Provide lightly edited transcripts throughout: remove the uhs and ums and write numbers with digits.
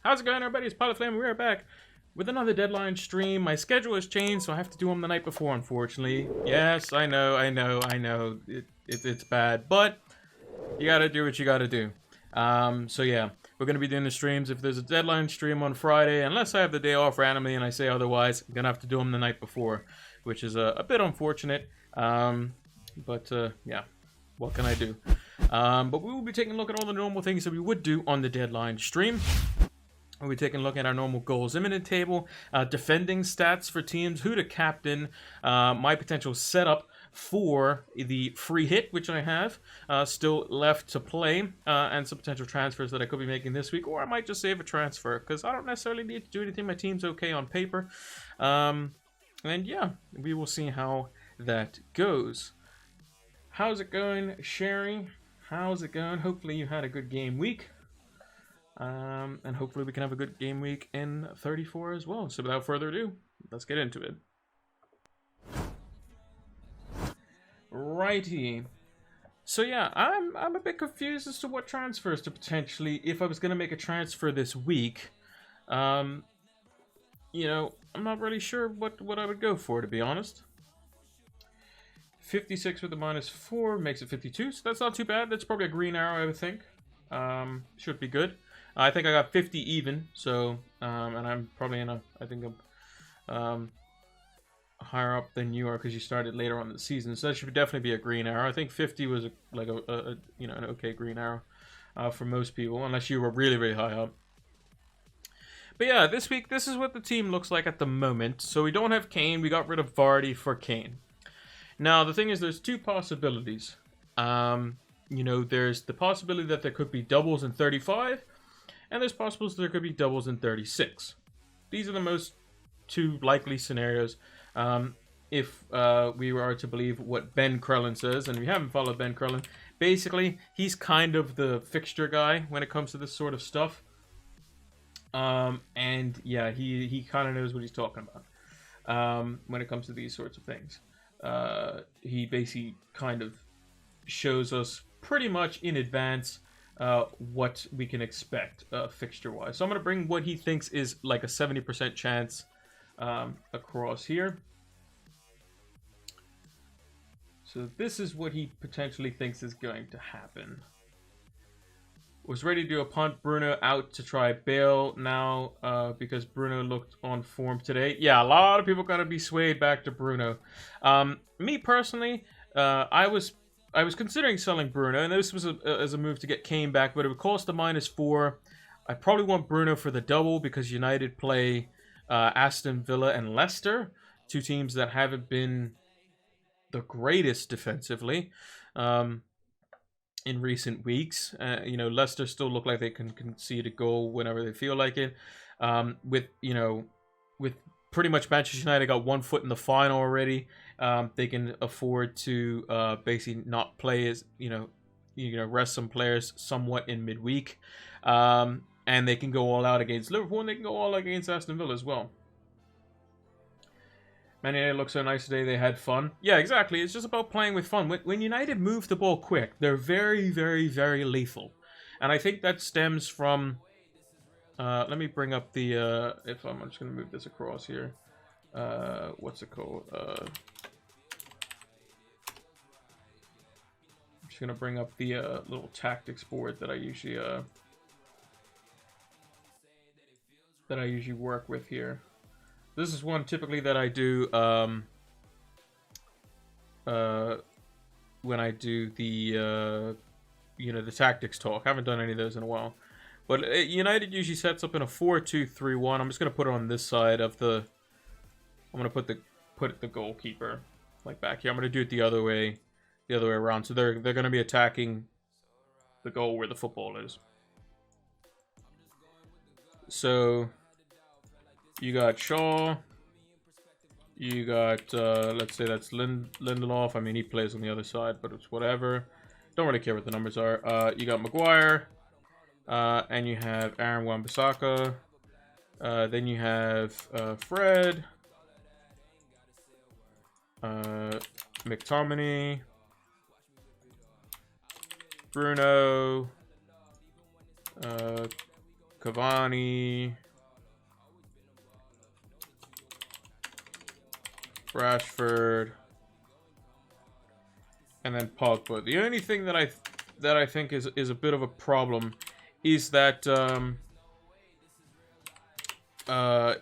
How's it going, everybody? It's Pilot Flame. We're back with another deadline stream. My schedule has changed, so I have to do them the night before, unfortunately. Yes, I know. It's bad, but you gotta do what you gotta do. So yeah, we're gonna be doing the streams. If there's a deadline stream on Friday, unless I have the day off randomly and I say otherwise, I'm gonna have to do them the night before, which is a bit unfortunate. But yeah, what can I do? But we will be taking a look at all the normal things that we would do on the deadline stream. We'll be taking a look at our normal goals imminent table, defending stats for teams, who to captain, my potential setup for the free hit, which I have still left to play, and some potential transfers that I could be making this week, or I might just save a transfer, because I don't necessarily need to do anything. My team's okay on paper. And yeah, we will see how that goes. How's it going, Sherry? How's it going? Hopefully you had a good game week. And hopefully we can have a good game week in 34 as well. So without further ado, let's get into it. Righty. So yeah, I'm a bit confused as to what transfers to potentially, if I was going to make a transfer this week. You know, I'm not really sure what I would go for, to be honest. 56 with the -4 makes it 52, so that's not too bad. That's probably a green arrow, I would think. Should be good. I think I got 50 even, so, and I'm probably in I think I'm higher up than you are because you started later on in the season, so that should definitely be a green arrow. I think 50 was like a you know, an okay green arrow for most people, unless you were really, really high up. But yeah, this week, this is what the team looks like at the moment. So we don't have Kane, we got rid of Vardy for Kane. Now, the thing is, there's two possibilities. You know, there's the possibility that there could be doubles in 35, and there's possibilities there could be doubles in 36. These are the most two likely scenarios. If we are to believe what Ben Krellin says, and if you haven't followed Ben Krellin, basically, he's kind of the fixture guy when it comes to this sort of stuff. And yeah, he kind of knows what he's talking about when it comes to these sorts of things. He basically kind of shows us pretty much in advance what we can expect fixture-wise. So I'm going to bring what he thinks is like a 70% chance across here. So this is what he potentially thinks is going to happen. Was ready to do a punt. Bruno out to try Bale now because Bruno looked on form today. Yeah, a lot of people got to be swayed back to Bruno. Me personally, I was considering selling Bruno, and this was as a move to get Kane back, but it would cost the -4. I probably want Bruno for the double because United play Aston Villa and Leicester, two teams that haven't been the greatest defensively in recent weeks. You know, Leicester still look like they can concede a goal whenever they feel like it. With pretty much Manchester United got 1 foot in the final already. They can afford to basically not play as rest some players somewhat in midweek, and they can go all out against Liverpool, and they can go all out against Aston Villa as well. Man United looked so nice today. They had fun. Yeah, exactly. It's just about playing with fun. When United move the ball quick, they're very, very, very lethal, and I think that stems from. Let me bring up the. I'm just going to move this across here. What's it called? I'm just going to bring up the little tactics board that I usually work with here. This is one typically that I do when I do the the tactics talk. I haven't done any of those in a while. But United usually sets up in a 4-2-3-1. I'm just going to put it on this side of the. I'm going to put the goalkeeper like back here. I'm going to do it the other way around. So they're going to be attacking the goal where the football is. So you got Shaw. You got let's say that's Lindelof. I mean, he plays on the other side, but it's whatever. Don't really care what the numbers are. You got Maguire. And you have Aaron Wan-Bissaka. Then you have Fred. McTominay. Bruno. Cavani, Rashford, and then Pogba. The only thing that I think is a bit of a problem is that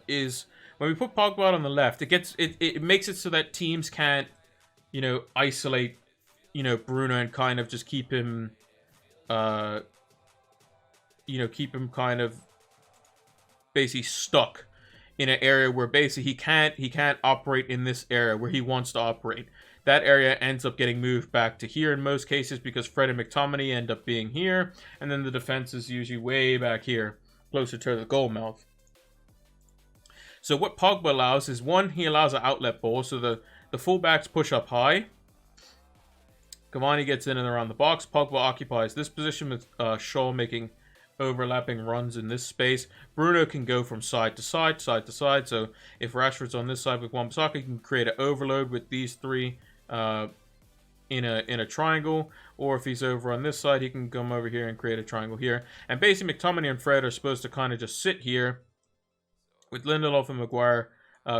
is when we put Pogba out on the left, it makes it so that teams can't, you know, isolate, you know, Bruno and kind of just keep him you know, keep him kind of basically stuck in an area where basically he can't operate in this area where he wants to operate. That area ends up getting moved back to here in most cases because Fred and McTominay end up being here, and then the defense is usually way back here, closer to the goal mouth. So what Pogba allows is, one, he allows an outlet ball, so the fullbacks push up high. Cavani gets in and around the box. Pogba occupies this position with Shaw making overlapping runs in this space. Bruno can go from side to side, side to side. So if Rashford's on this side with Wan-Bissaka, he can create an overload with these three in a triangle. Or if he's over on this side, he can come over here and create a triangle here. And basically, McTominay and Fred are supposed to kind of just sit here with Lindelof and Maguire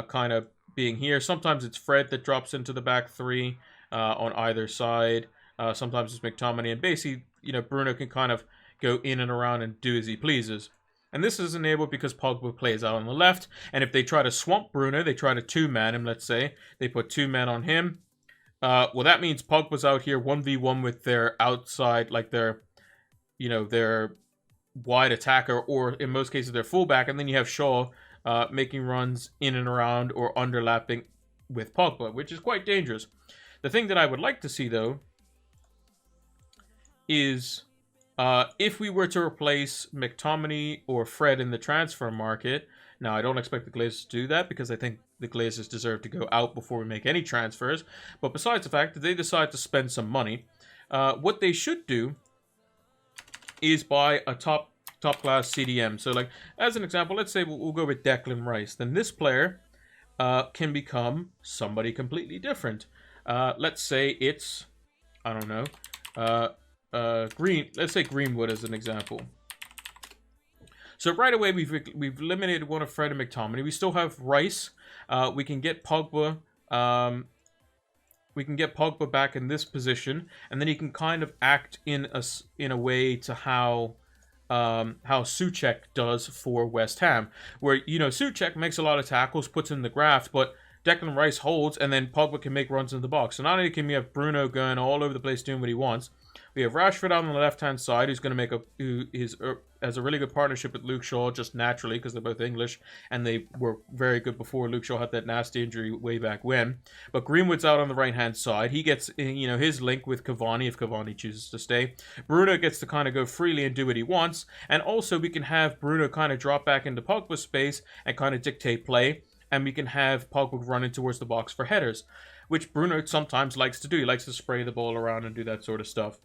kind of being here. Sometimes it's Fred that drops into the back three on either side. Sometimes it's McTominay, and basically, you know, Bruno can kind of go in and around and do as he pleases. And this is enabled because Pogba plays out on the left, and if they try to swamp Bruno, they try to two-man him, let's say. They put two men on him. Well, that means Pogba's out here 1v1 with their outside, like their, you know, their wide attacker, or in most cases their fullback, and then you have Shaw making runs in and around or underlapping with Pogba, which is quite dangerous. The thing that I would like to see, though, is if we were to replace McTominay or Fred in the transfer market. Now, I don't expect the Glazers to do that because I think the Glazers deserve to go out before we make any transfers. But besides the fact that they decide to spend some money, what they should do is buy a top-class CDM. So, like, as an example, let's say we'll go with Declan Rice. Then this player can become somebody completely different. Let's say it's, I don't know, let's say Greenwood as an example. So right away we've eliminated one of Fred and McTominay. We still have Rice. We can get Pogba. We can get Pogba back in this position, and then he can kind of act in a way to how Souček does for West Ham, where, you know, Souček makes a lot of tackles, puts in the graft, but Declan Rice holds, and then Pogba can make runs in the box. So not only can we have Bruno going all over the place doing what he wants, we have Rashford on the left-hand side, who's going to make has a really good partnership with Luke Shaw, just naturally, because they're both English, and they were very good before Luke Shaw had that nasty injury way back when. But Greenwood's out on the right-hand side. He gets, you know, his link with Cavani, if Cavani chooses to stay. Bruno gets to kind of go freely and do what he wants, and also we can have Bruno kind of drop back into Pogba's space and kind of dictate play, and we can have Pogba run in towards the box for headers, which Bruno sometimes likes to do. He likes to spray the ball around and do that sort of stuff.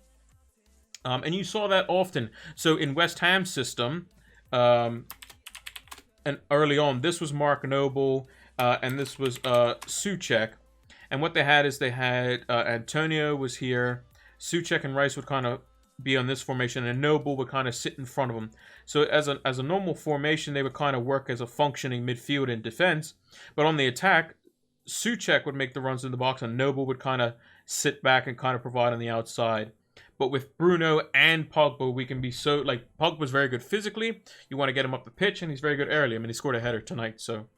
And you saw that often. So in West Ham's system, and early on, this was Mark Noble, and this was Souček. And what they had is they had Antonio was here. Souček and Rice would kind of be on this formation, and Noble would kind of sit in front of them. So as a normal formation, they would kind of work as a functioning midfield and defense. But on the attack, Souček would make the runs in the box, and Noble would kind of sit back and kind of provide on the outside. But with Bruno and Pogba, we can be so, like, Pogba's very good physically. You want to get him up the pitch, and he's very good early. I mean, he scored a header tonight, so.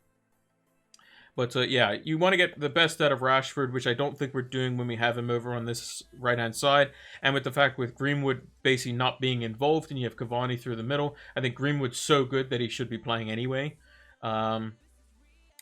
But, yeah, you want to get the best out of Rashford, which I don't think we're doing when we have him over on this right-hand side. And with the fact with Greenwood basically not being involved, and you have Cavani through the middle, I think Greenwood's so good that he should be playing anyway.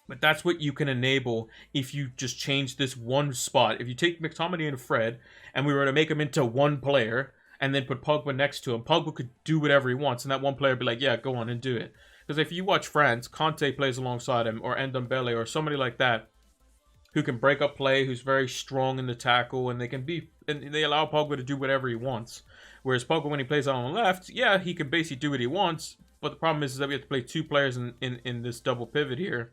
But that's what you can enable if you just change this one spot. If you take McTominay and Fred, and we were to make them into one player, and then put Pogba next to him, Pogba could do whatever he wants, and that one player would be like, yeah, go on and do it. Because if you watch France, Conte plays alongside him, or Ndombele, or somebody like that, who can break up play, who's very strong in the tackle, and they allow Pogba to do whatever he wants. Whereas Pogba, when he plays out on the left, yeah, he can basically do what he wants, but the problem is that we have to play two players in this double pivot here.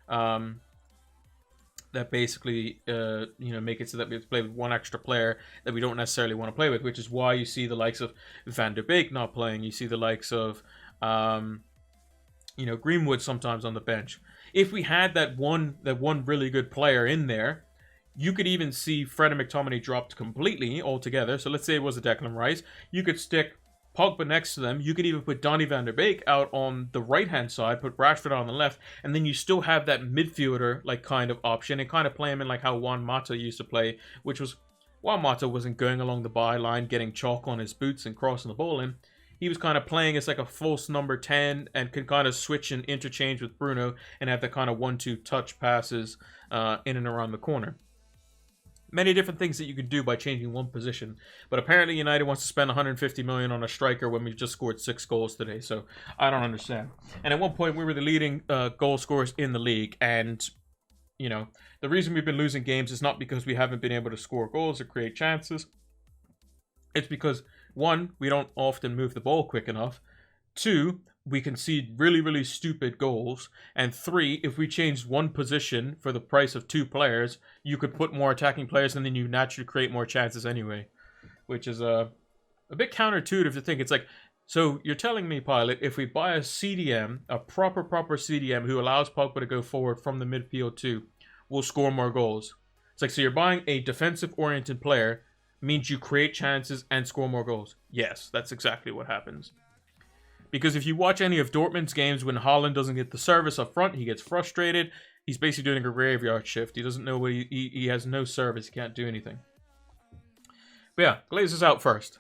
That basically, make it so that we have to play with one extra player that we don't necessarily want to play with, which is why you see the likes of Van der Beek not playing. You see the likes of You know, Greenwood sometimes on the bench. If we had that one really good player in there, you could even see Fred and McTominay dropped completely altogether. So let's say it was a Declan Rice. You could stick Pogba next to them. You could even put Donny van der Beek out on the right-hand side, put Rashford on the left, and then you still have that midfielder like kind of option and kind of play him in like how Juan Mata used to play, which was Juan Mata wasn't going along the byline, getting chalk on his boots and crossing the ball in. He was kind of playing as like a false number 10 and could kind of switch and interchange with Bruno and have the kind of 1-2 touch passes in and around the corner. Many different things that you can do by changing one position. But apparently United wants to spend 150 million on a striker when we've just scored 6 goals today. So I don't understand. And at one point we were the leading goal scorers in the league. And, you know, the reason we've been losing games is not because we haven't been able to score goals or create chances. It's because, 1, we don't often move the ball quick enough. 2, we concede really, really stupid goals. And 3, if we changed one position for the price of 2 players, you could put more attacking players and then you naturally create more chances anyway. Which is a bit counterintuitive to think. It's like, so you're telling me, Pilot, if we buy a CDM, a proper CDM who allows Pogba to go forward from the midfield too, we'll score more goals. It's like, so you're buying a defensive-oriented player means you create chances and score more goals. Yes, that's exactly what happens. Because if you watch any of Dortmund's games when Haaland doesn't get the service up front, he gets frustrated. He's basically doing a graveyard shift. He doesn't know what he has no service. He can't do anything. But yeah, Glazer's out first.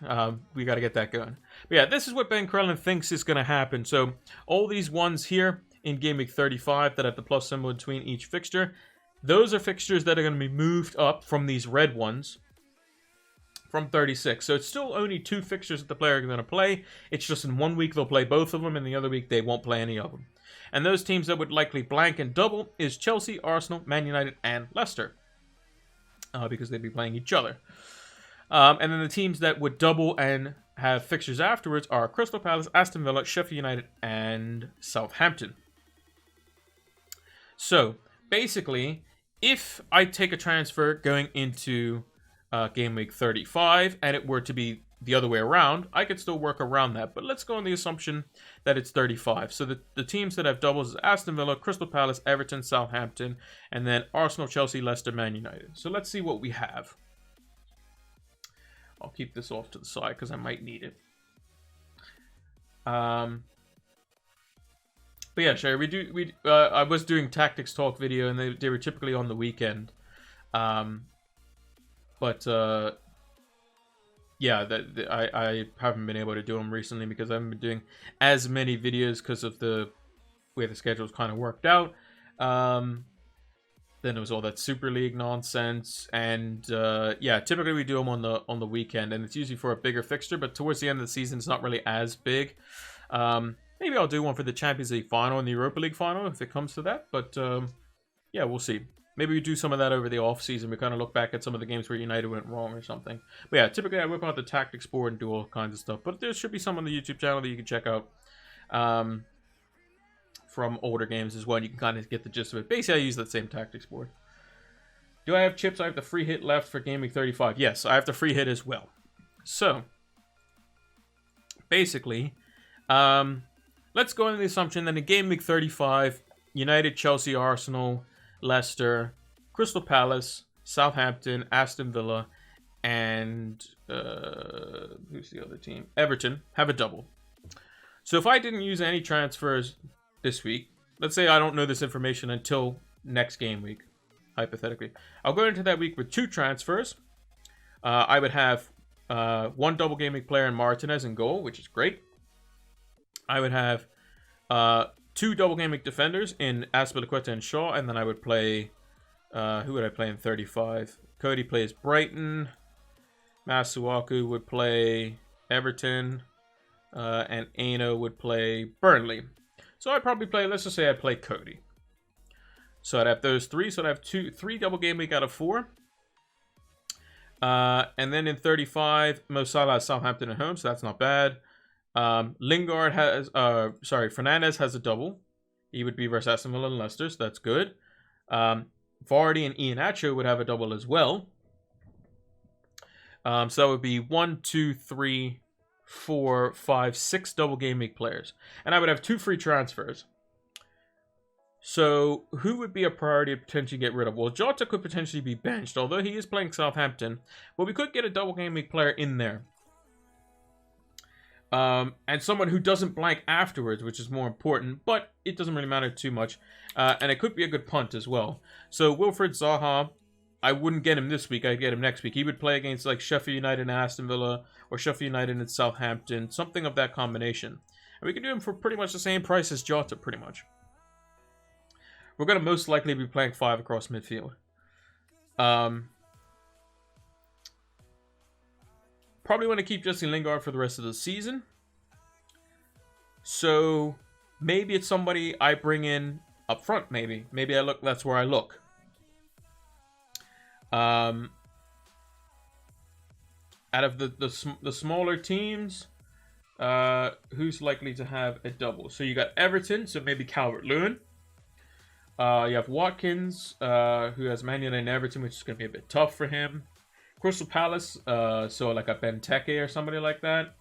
We got to get that going. But yeah, this is what Ben Crellin thinks is going to happen. So all these ones here in Game Week 35 that have the plus symbol between each fixture, those are fixtures that are going to be moved up from these red ones from 36. So it's still only 2 fixtures that the player is going to play. It's just in one week they'll play both of them, and the other week they won't play any of them. And those teams that would likely blank and double is Chelsea, Arsenal, Man United, and Leicester. Because they'd be playing each other. And then the teams that would double and have fixtures afterwards are Crystal Palace, Aston Villa, Sheffield United, and Southampton. So, basically, if I take a transfer going into Game Week 35 and it were to be the other way around, I could still work around that. But let's go on the assumption that it's 35. So the teams that have doubles is Aston Villa, Crystal Palace, Everton, Southampton, and then Arsenal, Chelsea, Leicester, Man United. So let's see what we have. I'll keep this off to the side because I might need it. But yeah, Sherry, I was doing Tactics Talk video, and they were typically on the weekend. Yeah, I haven't been able to do them recently because I haven't been doing as many videos because of the way the schedule's kind of worked out. Then there was all that Super League nonsense, and yeah, typically we do them on the weekend, and it's usually for a bigger fixture. But towards the end of the season, it's not really as big. Maybe I'll do one for the Champions League final and the Europa League final if it comes to that. But yeah, we'll see. Maybe we do some of that over the off season. We kind of look back at some of the games where United went wrong or something. But yeah, typically I whip out the tactics board and do all kinds of stuff. But there should be some on the YouTube channel that you can check out from older games as well. You can kind of get the gist of it. Basically, I use that same tactics board. Do I have chips? I have the free hit left for Game Week 35. Yes, I have the free hit as well. So, basically, let's go into the assumption that in Game Week 35, United, Chelsea, Arsenal, Leicester, Crystal Palace, Southampton, Aston Villa, and who's the other team? Everton have a double. So if I didn't use any transfers this week, let's say I don't know this information until next game week, hypothetically, I'll go into that week with 2 transfers. I would have 1 double game week player in Martinez in goal, which is great. I would have 2 double game week defenders in Azpilicueta and Shaw, and then I would play, who would I play in 35? Cody plays Brighton, Masuaku would play Everton, and Aino would play Burnley. So I'd probably play, let's just say I'd play Cody. So I'd have those 3, so I'd have 3 double game week out of 4. And then in 35, Mo Salah has Southampton at home, so that's not bad. Lingard has, Fernandez has a double. He would be versus Aston Villa and Leicester, so that's good. Vardy and Iheanacho would have a double as well. So that would be 1, 2, 3, 4, 5, 6 double game week players. And I would have 2 free transfers. So, who would be a priority to potentially get rid of? Well, Jota could potentially be benched, although he is playing Southampton. But we could get a double game week player in there. And someone who doesn't blank afterwards, which is more important, but it doesn't really matter too much. And it could be a good punt as well. So, Wilfried Zaha, I wouldn't get him this week, I'd get him next week. He would play against like Sheffield United and Aston Villa, or Sheffield United and Southampton, something of that combination. And we can do him for pretty much the same price as Jota, pretty much. We're going to most likely be playing 5 across midfield. Probably want to keep Jesse Lingard for the rest of the season. So maybe it's somebody I bring in up front, maybe. Maybe that's where I look. Out of the smaller teams, who's likely to have a double? So you got Everton, so maybe Calvert-Lewin. You have Watkins, who has Man United and Everton, which is going to be a bit tough for him. Crystal Palace, so like a Benteke or somebody like that.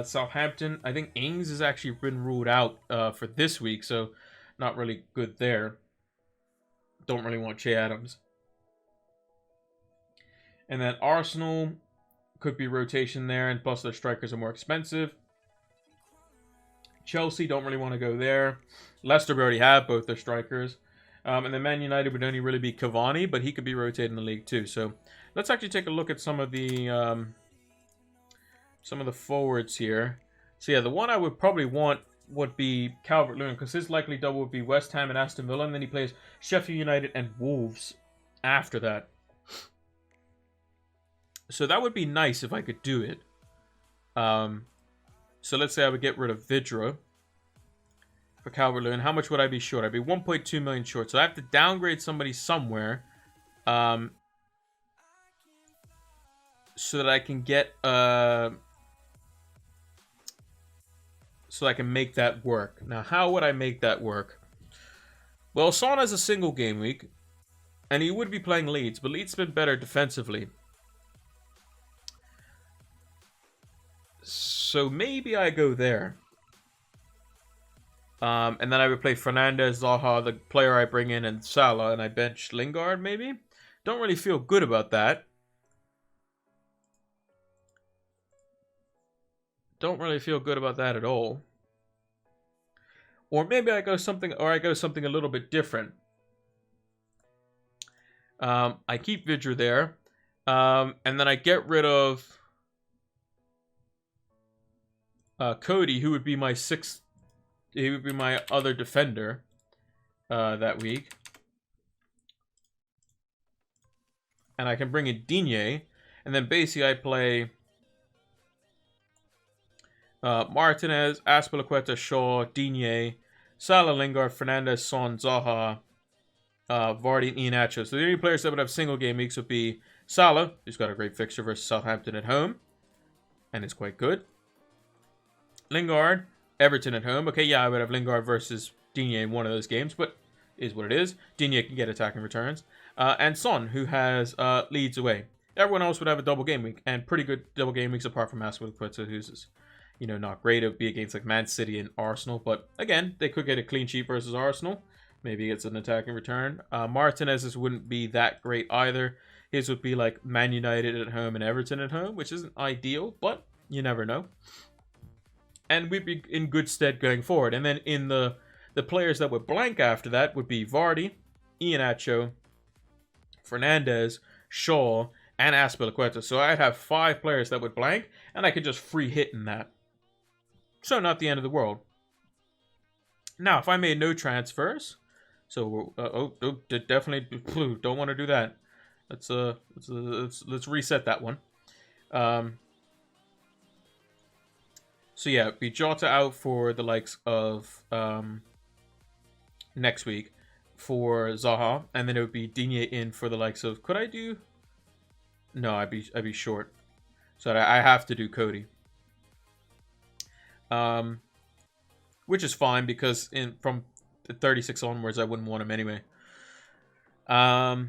Southampton, I think Ings has actually been ruled out for this week, so not really good there. Don't really want Che Adams. And then Arsenal could be rotation there, and plus their strikers are more expensive. Chelsea, don't really want to go there. Leicester, we already have both their strikers. And then Man United would only really be Cavani, but he could be rotated in the league too. So let's actually take a look at some of the forwards here. So yeah, the one I would probably want would be Calvert-Lewin, because his likely double would be West Ham and Aston Villa, and then he plays Sheffield United and Wolves after that. So that would be nice if I could do it. So let's say I would get rid of Vidra for Calvert-Lewin. How much would I be short? I'd be 1.2 million short. So I have to downgrade somebody somewhere, so that I can get so I can make that work. Now, how would I make that work? Well, Son has a single game week, and he would be playing Leeds, but Leeds have been better defensively. So maybe I go there. And then I would play Fernandes, Zaha, the player I bring in, and Salah, and I bench Lingard, maybe? Don't really feel good about that. Don't really feel good about that at all. Or maybe I go something a little bit different. I keep Vidra there. And then I get rid of Cody, who would be my sixth. He would be my other defender that week. And I can bring in Digne. And then basically I play Martinez, Azpilicueta, Shaw, Digne, Salah, Lingard, Fernandes, Son, Zaha, Vardy, and Iheanacho. So the only players that would have single game weeks would be Salah, who's got a great fixture versus Southampton at home, and is quite good. Lingard, Everton at home. Okay, yeah, I would have Lingard versus Digne in one of those games, but is what it is. Digne can get attacking returns. And Son, who has Leeds away. Everyone else would have a double game week, and pretty good double game weeks apart from Azpilicueta, who's, you know, not great. It would be against like Man City and Arsenal, but again, they could get a clean sheet versus Arsenal. Maybe it's an attacking return. Martinez's wouldn't be that great either. His would be like Man United at home and Everton at home, which isn't ideal, but you never know. And we'd be in good stead going forward. And then in the players that would blank after that would be Vardy, Iheanacho, Fernandes, Shaw, and Azpilicueta. So I'd have 5 players that would blank, and I could just free hit in that. So not the end of the world. Now, if I made no transfers, so definitely don't want to do that. Let's reset that one. So yeah, be Jota out for the likes of next week for Zaha, and then it would be Digne in for the likes of. Could I do? No, I'd be short, so I have to do Cody. Which is fine because from the 36 onwards, I wouldn't want him anyway. Now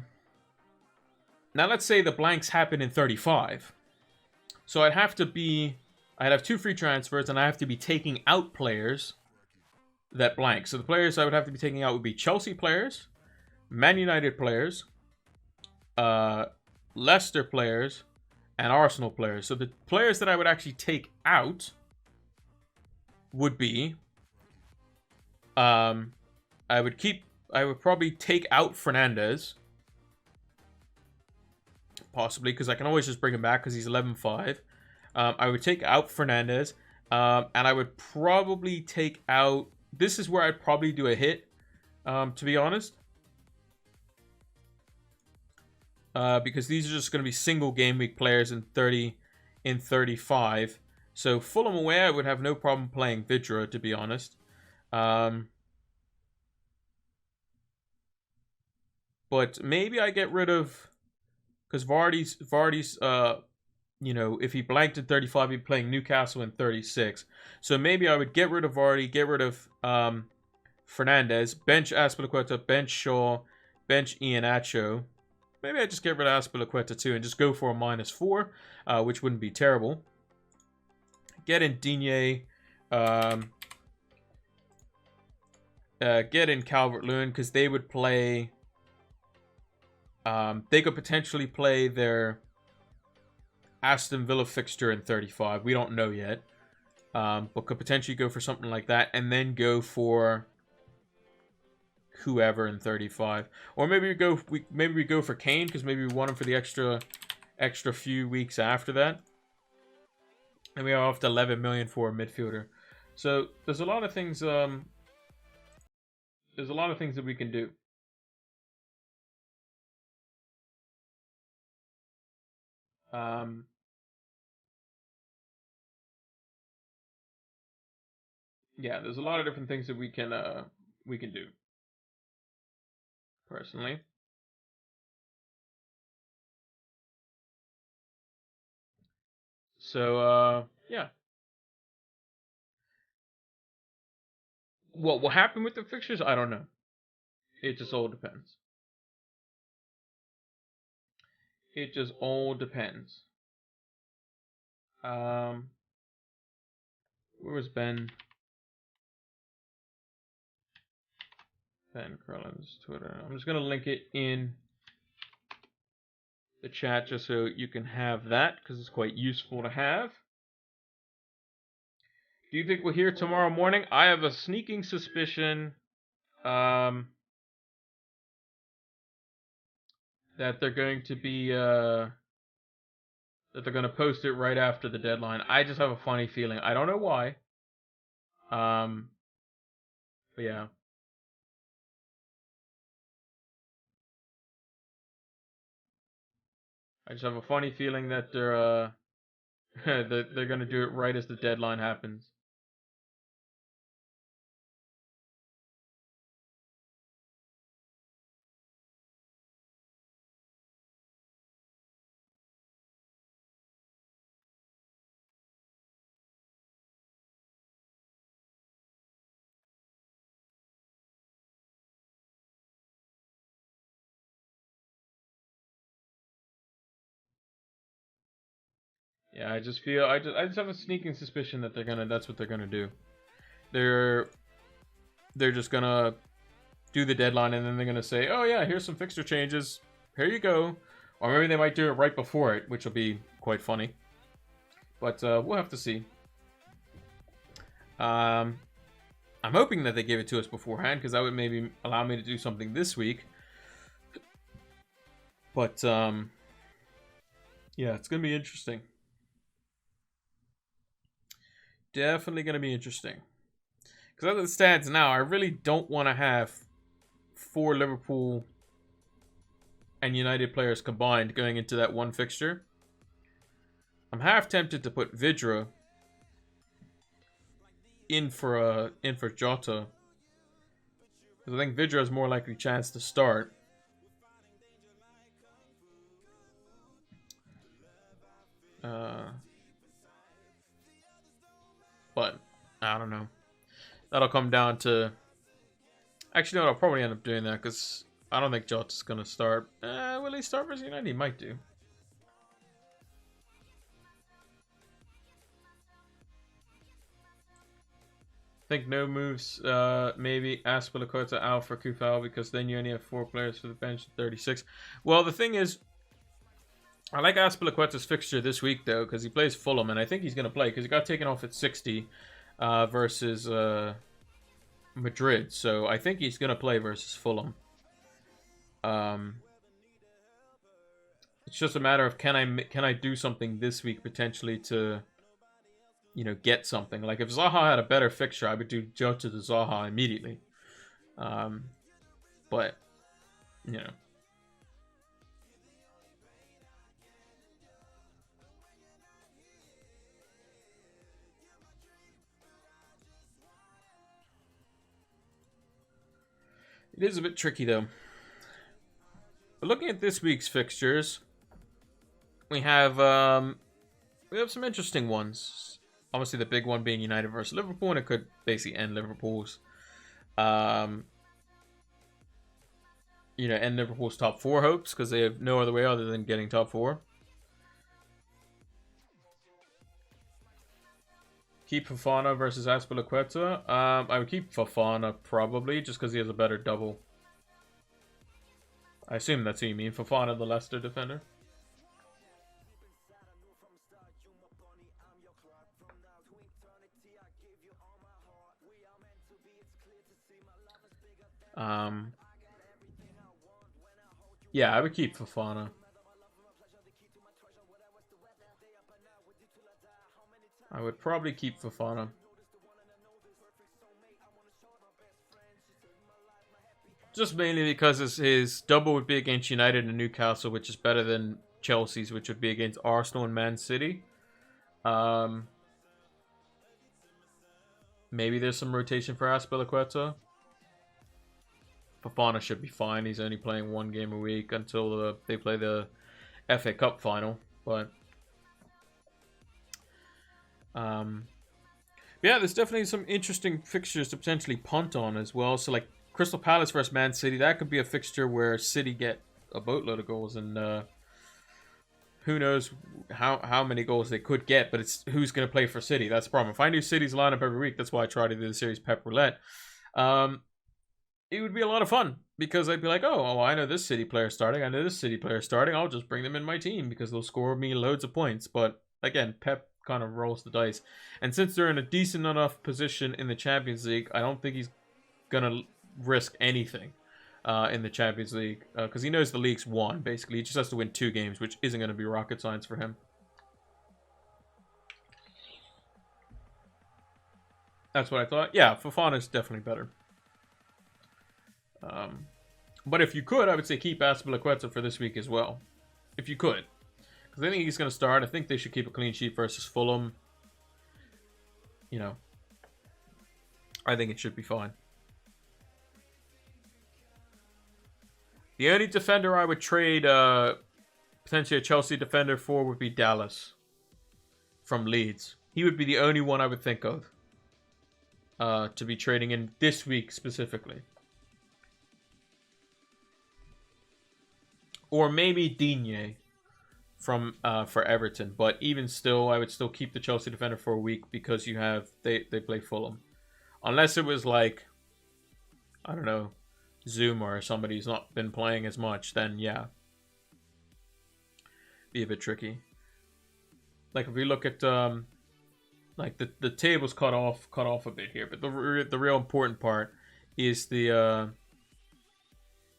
let's say the blanks happen in 35. So I'd have 2 free transfers, and I have to be taking out players that blank. So the players I would have to be taking out would be Chelsea players, Man United players, Leicester players, and Arsenal players. So the players that I would actually take out would be, I would probably take out Fernandez. Possibly, because I can always just bring him back because he's 11-5. I would take out Fernandez. And I would probably take out... This is where I'd probably do a hit, to be honest. Because these are just going to be single game week players in 35. So Fulham away, I would have no problem playing Vidra, to be honest. But maybe I get rid of... Because Vardy's, you know, if he blanked in 35, he'd be playing Newcastle in 36. So maybe I would get rid of Vardy, get rid of Fernandez, bench Azpilicueta, bench Shaw, bench Iheanacho. Maybe I just get rid of Azpilicueta too and just go for a -4, which wouldn't be terrible. Get in Digne, get in Calvert-Lewin, because they would play... they could potentially play their Aston Villa fixture in 35. We don't know yet. But could potentially go for something like that. And then go for whoever in 35. Or maybe we go for Kane, because maybe we want him for the extra few weeks after that. And we are off to 11 million for a midfielder. So there's a lot of things that we can do. Yeah, there's a lot of different things that we can do. Personally. So yeah. What will happen with the fixtures? I don't know. It just all depends. It just all depends. Where was Ben? Ben Curlin's Twitter. I'm just gonna link it in the chat just so you can have that, because it's quite useful to have. Do you think we'll hear tomorrow morning? I have a sneaking suspicion that they're going to be that they're going to post it right after the deadline. I just have a funny feeling. I don't know why. But yeah. I just have a funny feeling that they're that they're going to do it right as the deadline happens. Yeah, I just have a sneaking suspicion that that's what they're gonna do. They're just gonna do the deadline, and then they're gonna say, "Oh yeah, here's some fixture changes. Here you go." Or maybe they might do it right before it, which will be quite funny. But we'll have to see. I'm hoping that they give it to us beforehand, because that would maybe allow me to do something this week. But yeah, it's gonna be interesting. Definitely going to be interesting. Because as it stands now, I really don't want to have 4 Liverpool and United players combined going into that one fixture. I'm half tempted to put Vidra in for Jota. Because I think Vidra has more likely chance to start. But I don't know. That'll come down to... Actually, no, I'll probably end up doing that, because I don't think Jota's going to start. Will he start versus United? He might do. Think no moves, maybe Aspilicueta out for Kufal, because then you only have 4 players for the bench, 36. Well, the thing is, I like Aspilicueta's fixture this week, though, because he plays Fulham, and I think he's going to play, because he got taken off at 60 versus Madrid, so I think he's going to play versus Fulham. It's just a matter of can I do something this week potentially to, you know, get something. Like if Zaha had a better fixture, I would do Jota to Zaha immediately. But you know, it is a bit tricky though. But looking at this week's fixtures, we have some interesting ones. Obviously, the big one being United versus Liverpool, and it could basically end Liverpool's, end Liverpool's top 4 hopes, because they have no other way other than getting top 4. Keep Fofana versus Aspilicueta. I would keep Fofana probably, just because he has a better double. I assume that's who you mean, Fofana, the Leicester defender. Yeah, I would keep Fofana. I would probably keep Fofana. Just mainly because his double would be against United and Newcastle, which is better than Chelsea's, which would be against Arsenal and Man City. Maybe there's some rotation for Aspilicueta. Fofana should be fine. He's only playing 1 game a week until they play the FA Cup final. But yeah, there's definitely some interesting fixtures to potentially punt on as well. So like Crystal Palace versus Man City, that could be a fixture where City get a boatload of goals, and who knows how many goals they could get, but it's who's going to play for City. That's the problem. If I knew City's lineup every week, that's why I try to do the series Pep Roulette. It would be a lot of fun, because I'd be like, oh, I know this City player starting. I know this City player starting. I'll just bring them in my team because they'll score me loads of points. But again, Pep kind of rolls the dice. And since they're in a decent enough position in the Champions League, I don't think he's going to risk anything in the Champions League, because he knows the league's won, basically. He just has to win 2 games, which isn't going to be rocket science for him. That's what I thought. Yeah, Fofana's definitely better. But if you could, I would say keep Aspilicueta for this week as well. If you could. Because I think he's going to start. I think they should keep a clean sheet versus Fulham. You know, I think it should be fine. The only defender I would trade potentially a Chelsea defender for would be Dallas from Leeds. He would be the only one I would think of to be trading in this week specifically. Or maybe Digne from for Everton, but even still, I would still keep the Chelsea defender for a week, because you have they play Fulham, unless it was like, I don't know, Zuma or somebody who's not been playing as much. Then yeah, be a bit tricky. Like if we look at like the table's cut off a bit here, but the real important part is the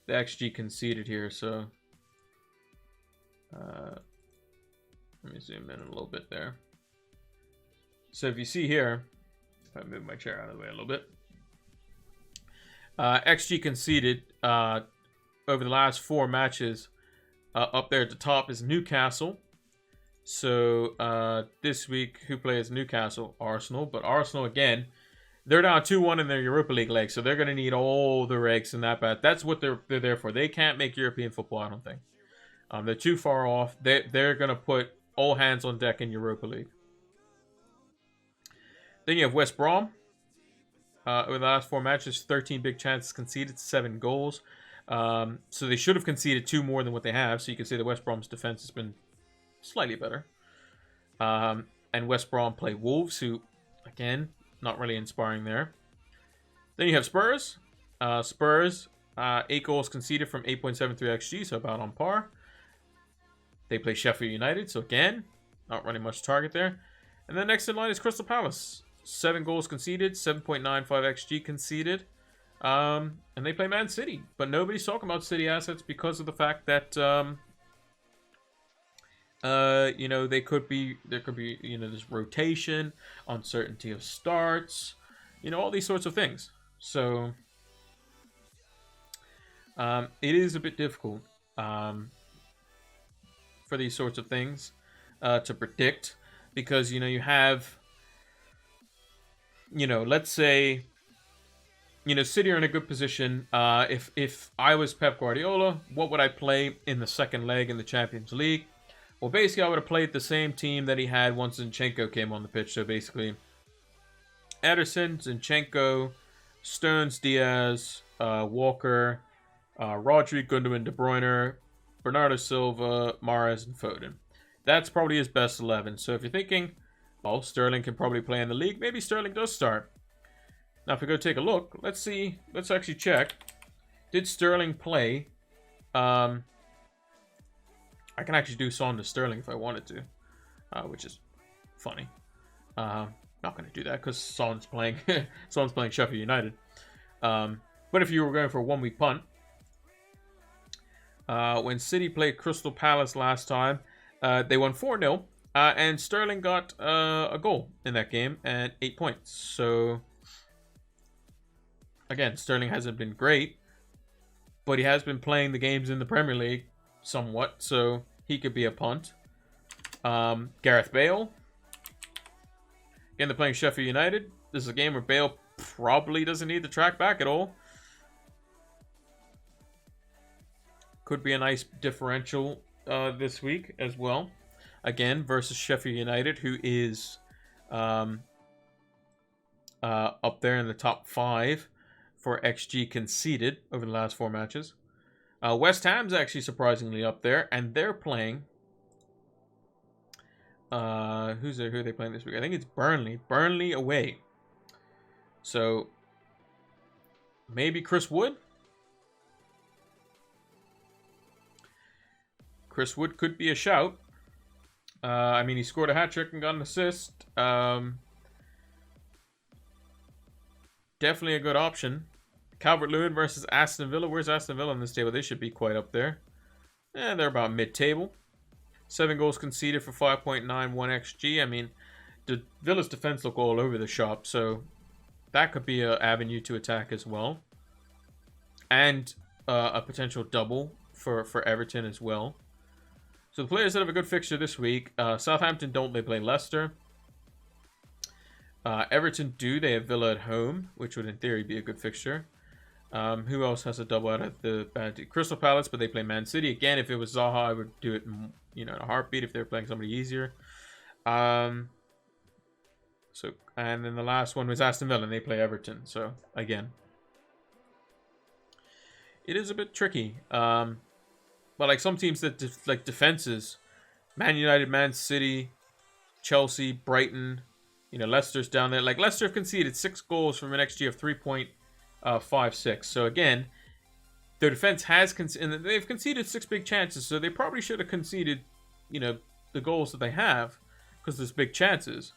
XG conceded here. So. Let me zoom in a little bit there. So if you see here, if I move my chair out of the way a little bit, XG conceded over the last 4 matches, up there at the top is Newcastle. So this week, who plays Newcastle? Arsenal. But Arsenal, again, they're down 2-1 in their Europa League leg, so they're going to need all the regs in that bat. That's what they're there for. They can't make European football, I don't think. They're too far off. They're going to put all hands on deck in Europa League. Then you have West Brom. Over the last 4 matches, 13 big chances conceded, 7 goals. So they should have conceded 2 more than what they have. So you can say that West Brom's defense has been slightly better. And West Brom play Wolves, who, again, not really inspiring there. Then you have Spurs. Spurs, 8 goals conceded from 8.73 XG, so about on par. They play Sheffield United, so again, not running much target there. And then next in line is Crystal Palace. 7 goals conceded, 7.95 XG conceded. And they play Man City. But nobody's talking about City assets because of the fact that, you know, there could be, you know, this rotation, uncertainty of starts, you know, all these sorts of things. So, it is a bit difficult, for these sorts of things, to predict. Because, you know, you have, you know, let's say, you know, City are in a good position. If I was Pep Guardiola, what would I play in the second leg in the Champions League? Well, basically, I would have played the same team that he had once Zinchenko came on the pitch. So basically, Ederson, Zinchenko, Stones, Diaz, Walker, Rodri, Gundogan, De Bruyne, Bernardo Silva, Mahrez, and Foden. That's probably his best 11. So if you're thinking, well, Sterling can probably play in the league, maybe Sterling does start. Now, if we go take a look, let's see. Let's actually check. Did Sterling play? I can actually do Son to Sterling if I wanted to, which is funny. Not going to do that because Son's playing. Son's playing Sheffield United. But if you were going for a 1-week punt, when City played Crystal Palace last time, they won 4-0, and Sterling got a goal in that game and 8 points. So, again, Sterling hasn't been great, but he has been playing the games in the Premier League somewhat, so he could be a punt. Gareth Bale. Again, they're playing Sheffield United. This is a game where Bale probably doesn't need to track back at all. Could be a nice differential this week as well. Again, versus Sheffield United, who is up there in the top 5 for XG conceded over the last 4 matches. West Ham's actually surprisingly up there, and they're playing. Who are they playing this week? I think it's Burnley. Burnley away. So maybe Chris Wood. Chris Wood could be a shout. I mean, he scored a hat-trick and got an assist. Definitely a good option. Calvert-Lewin versus Aston Villa. Where's Aston Villa on this table? They should be quite up there. They're about mid-table. 7 goals conceded for 5.91 XG. I mean, Villa's defense look all over the shop, so that could be an avenue to attack as well. And a potential double for Everton as well. So the players that have a good fixture this week, Southampton don't. They play Leicester. Everton do. They have Villa at home, which would in theory be a good fixture. Who else has a double out of the bad team? Crystal Palace, but they play Man City. Again, if it was Zaha, I would do it, you know, in a heartbeat if they were playing somebody easier. And then the last one was Aston Villa, and they play Everton. So, again, it is a bit tricky. But like some teams that like defenses, Man United, Man City, Chelsea, Brighton, you know, Leicester's down there. Like Leicester have conceded 6 goals from an XG of 3.56. So again, their defense has and they've conceded 6 big chances. So they probably should have conceded, you know, the goals that they have because there's big chances.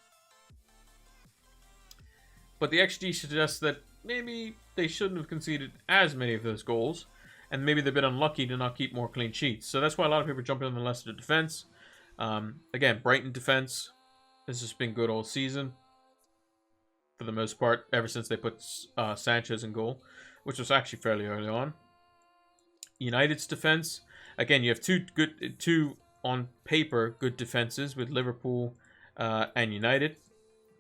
But the XG suggests that maybe they shouldn't have conceded as many of those goals. And maybe they've been unlucky to not keep more clean sheets. So that's why a lot of people are jumping on the Leicester defense. Again, Brighton defense has just been good all season. For the most part, ever since they put Sanchez in goal. Which was actually fairly early on. United's defense. Again, you have two on paper good defenses with Liverpool and United.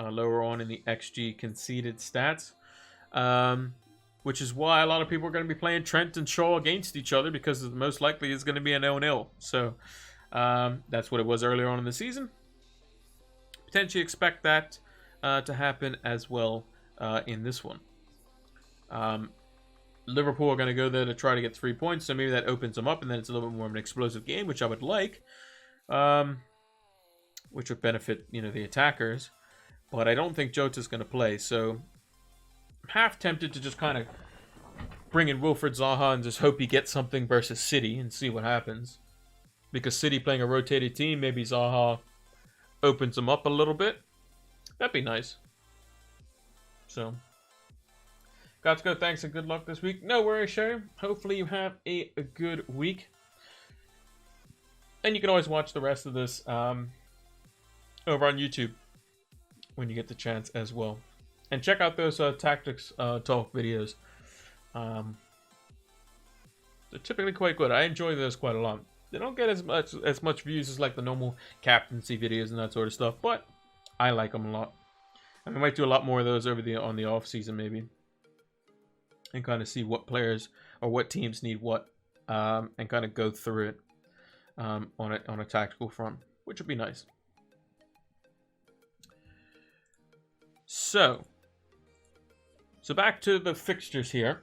Lower on in the XG conceded stats. Which is why a lot of people are going to be playing Trent and Shaw against each other because most likely it's going to be a 0-0. So that's what it was earlier on in the season. Potentially expect that to happen as well in this one. Liverpool are going to go there to try to get 3 points, so maybe that opens them up, and then it's a little bit more of an explosive game, which I would like, which would benefit, you know, the attackers. But I don't think Jota's going to play, so half tempted to just kind of bring in Wilfred Zaha and just hope he gets something versus City and see what happens. Because City playing a rotated team, maybe Zaha opens them up a little bit. That'd be nice. So, got to go. Thanks and good luck this week. No worries, Shay. Hopefully you have a good week. And you can always watch the rest of this over on YouTube when you get the chance as well. And check out those tactics talk videos. They're typically quite good. I enjoy those quite a lot. They don't get as much views as like the normal captaincy videos and that sort of stuff, but I like them a lot. And we might do a lot more of those over on the off season maybe, and kind of see what players or what teams need what, and kind of go through it on a tactical front, which would be nice. So back to the fixtures here.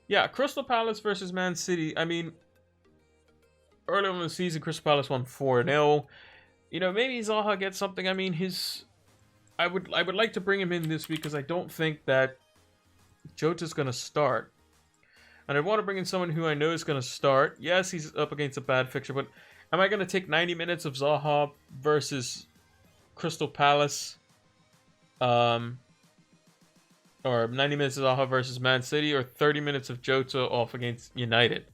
Yeah, Crystal Palace versus Man City. I mean, early on in the season, Crystal Palace won 4-0. You know, maybe Zaha gets something. I mean, I would like to bring him in this week because I don't think that Jota's going to start. And I want to bring in someone who I know is going to start. Yes, he's up against a bad fixture, but am I going to take 90 minutes of Zaha versus Crystal Palace? Or 90 minutes of Zaha versus Man City, or 30 minutes of Jota off against United?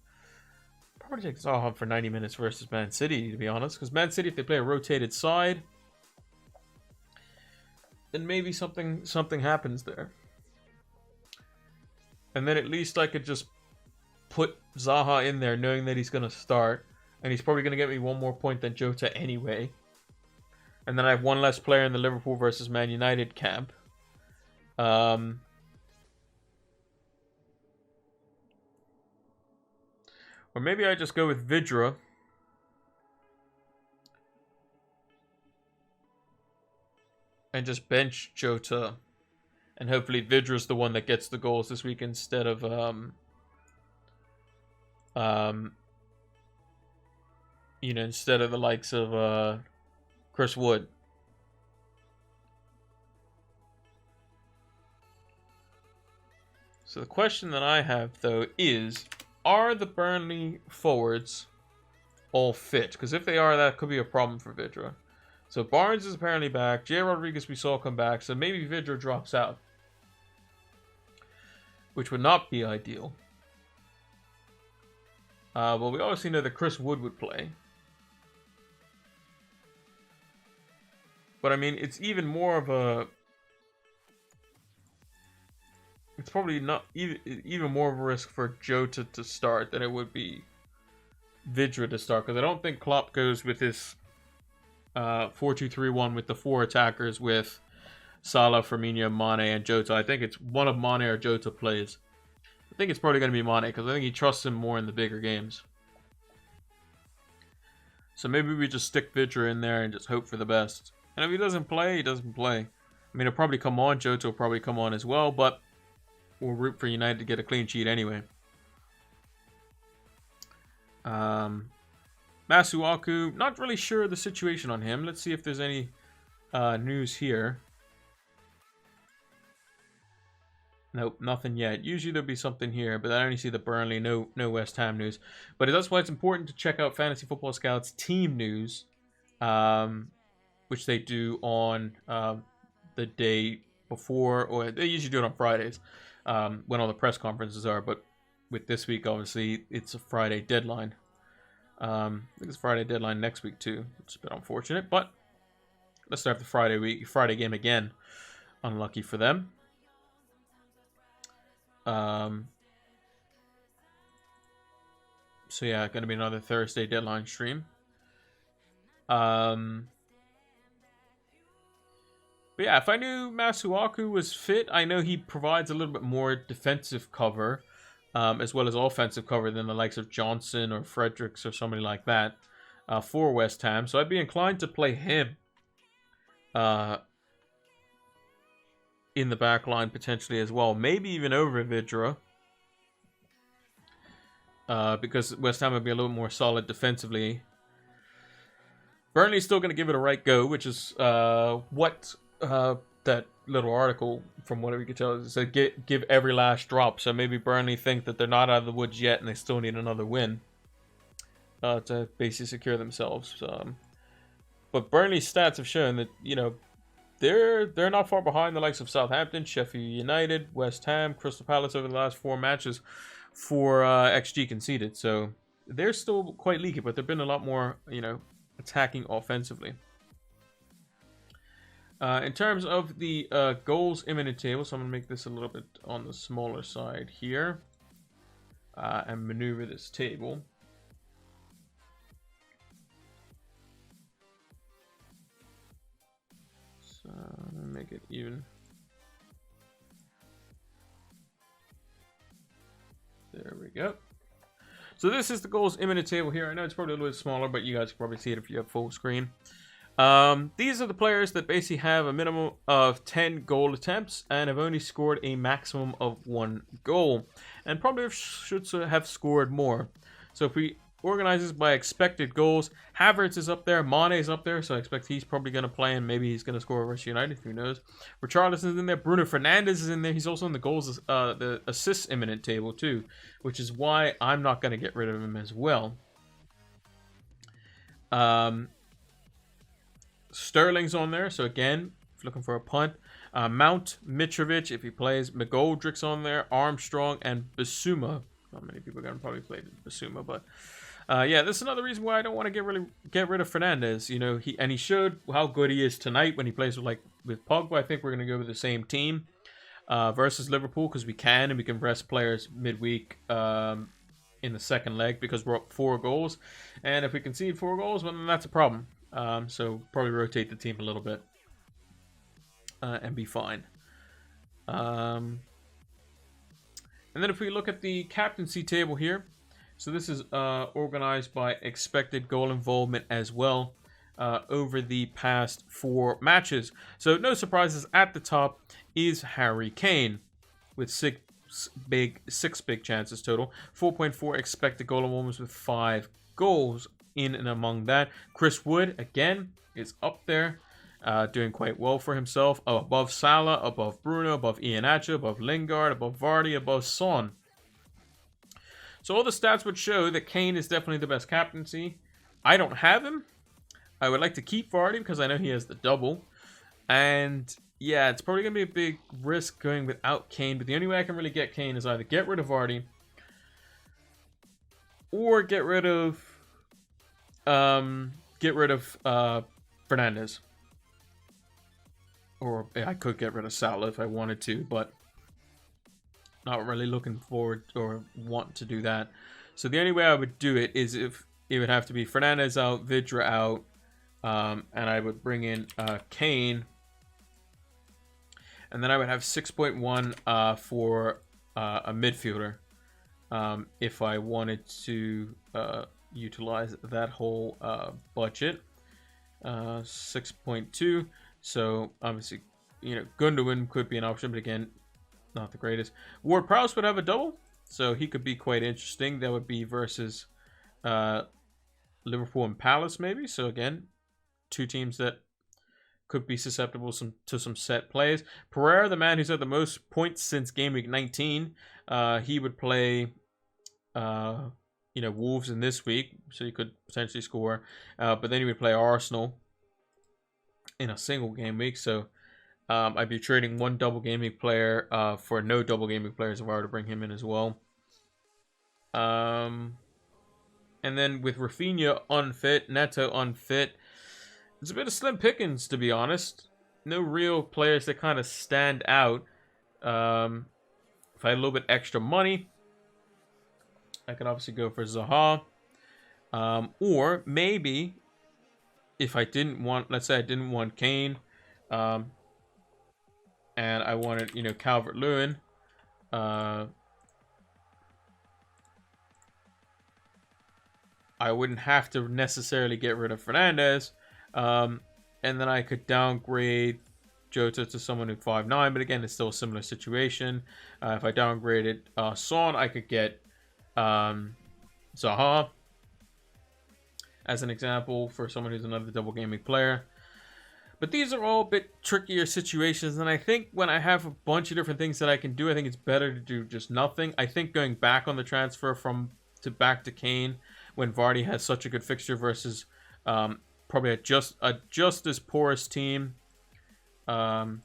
Probably take Zaha for 90 minutes versus Man City, to be honest. Because Man City, if they play a rotated side, then maybe something happens there. And then at least I could just put Zaha in there knowing that he's going to start. And he's probably going to get me one more point than Jota anyway. And then I have one less player in the Liverpool versus Man United camp. Or maybe I just go with Vidra. And just bench Jota. And hopefully Vidra's the one that gets the goals this week instead of instead of the likes of Chris Wood. So the question that I have, though, is, are the Burnley forwards all fit? Because if they are, that could be a problem for Vidra. So Barnes is apparently back. J. Rodriguez we saw come back. So maybe Vidra drops out, which would not be ideal. Well, we obviously know that Chris Wood would play. But, I mean, it's even more of a... It's probably not even more of a risk for Jota to start than it would be Vidra to start. Because I don't think Klopp goes with his 4-2-3-1 with the four attackers with Salah, Firmino, Mane, and Jota. I think it's one of Mane or Jota plays. I think it's probably going to be Mane because I think he trusts him more in the bigger games. So maybe we just stick Vidra in there and just hope for the best. And if he doesn't play, he doesn't play. I mean, he'll probably come on. Jota will probably come on as well, but we'll root for United to get a clean sheet anyway. Masuaku, not really sure of the situation on him. Let's see if there's any news here. Nope, nothing yet. Usually there'll be something here, but I only see the Burnley, no West Ham news. But that's why it's important to check out Fantasy Football Scouts team news, which they do on the day before, or they usually do it on Fridays, when all the press conferences are. But with this week, obviously, it's a Friday deadline. I think it's Friday deadline next week too, which is a bit unfortunate. But let's start the Friday game again. Unlucky for them. So yeah, going to be another Thursday deadline stream. But yeah, if I knew Masuaku was fit, I know he provides a little bit more defensive cover, as well as offensive cover than the likes of Johnson or Fredericks or somebody like that for West Ham. So I'd be inclined to play him in the back line potentially as well. Maybe even over Vidra. Because West Ham would be a little more solid defensively. Burnley's still going to give it a right go, which is what that little article, from what we could tell, it said give every last drop. So maybe Burnley think that they're not out of the woods yet and they still need another win to basically secure themselves. But Burnley's stats have shown that, you know, they're not far behind the likes of Southampton, Sheffield United, West Ham, Crystal Palace over the last 4 matches for XG conceded. So they're still quite leaky, but they've been a lot more, you know, attacking offensively. In terms of the goals imminent table, so I'm going to make this a little bit on the smaller side here and maneuver this table. So I'm going to make it even. There we go. So this is the goals imminent table here. I know it's probably a little bit smaller, but you guys can probably see it if you have full screen. These are the players that basically have a minimum of 10 goal attempts and have only scored a maximum of 1 goal, and probably should have scored more. So if we organize this by expected goals, Havertz is up there, Mane is up there, so I expect he's probably going to play, and maybe he's going to score versus United, who knows. Richarlison is in there, Bruno Fernandes is in there, he's also in the goals, the assists imminent table too, which is why I'm not going to get rid of him as well. Sterling's on there, so again, if looking for a punt. Mount, Mitrovic, if he plays. McGoldrick's on there, Armstrong, and Bissouma. Not many people are going to probably play Bissouma, but yeah, this is another reason why I don't want to get rid of Fernandes. You know, he showed how good he is tonight when he plays with Pogba. I think we're going to go with the same team versus Liverpool because we can, and we can rest players midweek in the second leg because we're up 4 goals, and if we concede 4 goals, well, then that's a problem. So probably rotate the team a little bit and be fine. And then if we look at the captaincy table here, so this is organized by expected goal involvement as well over the past 4 matches. So no surprises, at the top is Harry Kane with 6 big chances total, 4.4 expected goal involvements with 5 goals. In and among that, Chris Wood again is up there, doing quite well for himself. Above Salah, above Bruno, above Iheanacho, above Lingard, above Vardy, above Son. So all the stats would show that Kane is definitely the best captaincy. I don't have him. I would like to keep Vardy because I know he has the double, and yeah, it's probably gonna be a big risk going without Kane. But the only way I can really get Kane is either get rid of Vardy or get rid of Fernandes, or I could get rid of Salah if I wanted to, but not really looking forward or want to do that. So the only way I would do it is if it would have to be Fernandes out, Vidra out, and I would bring in Kane, and then I would have 6.1 for a midfielder if I wanted to utilize that whole budget. 6.2. So obviously, you know, Gundogan could be an option, but again, not the greatest. Ward-Prowse would have a double, so he could be quite interesting. That would be versus Liverpool and Palace, maybe. So again, 2 teams that could be susceptible to some set plays. Pereira, the man who's had the most points since game week 19, he would play you know, Wolves in this week, so he could potentially score. But then he would play Arsenal in a single game week. So I'd be trading 1 double game week player for no double game week players if I were to bring him in as well. And then with Rafinha unfit, Neto unfit, it's a bit of slim pickings, to be honest. No real players that kind of stand out. If I had a little bit extra money, I could obviously go for Zaha. Or maybe if I didn't want, let's say I didn't want Kane, and I wanted, you know, Calvert-Lewin, I wouldn't have to necessarily get rid of Fernandes. And then I could downgrade Jota to someone who's 5'9", but again, it's still a similar situation. If I downgraded Son, I could get Zaha as an example for someone who's another double gaming player. But these are all a bit trickier situations, and I think when I have a bunch of different things that I can do, I think it's better to do just nothing. I think going back on the transfer back to Kane when Vardy has such a good fixture versus probably a just as porous team um,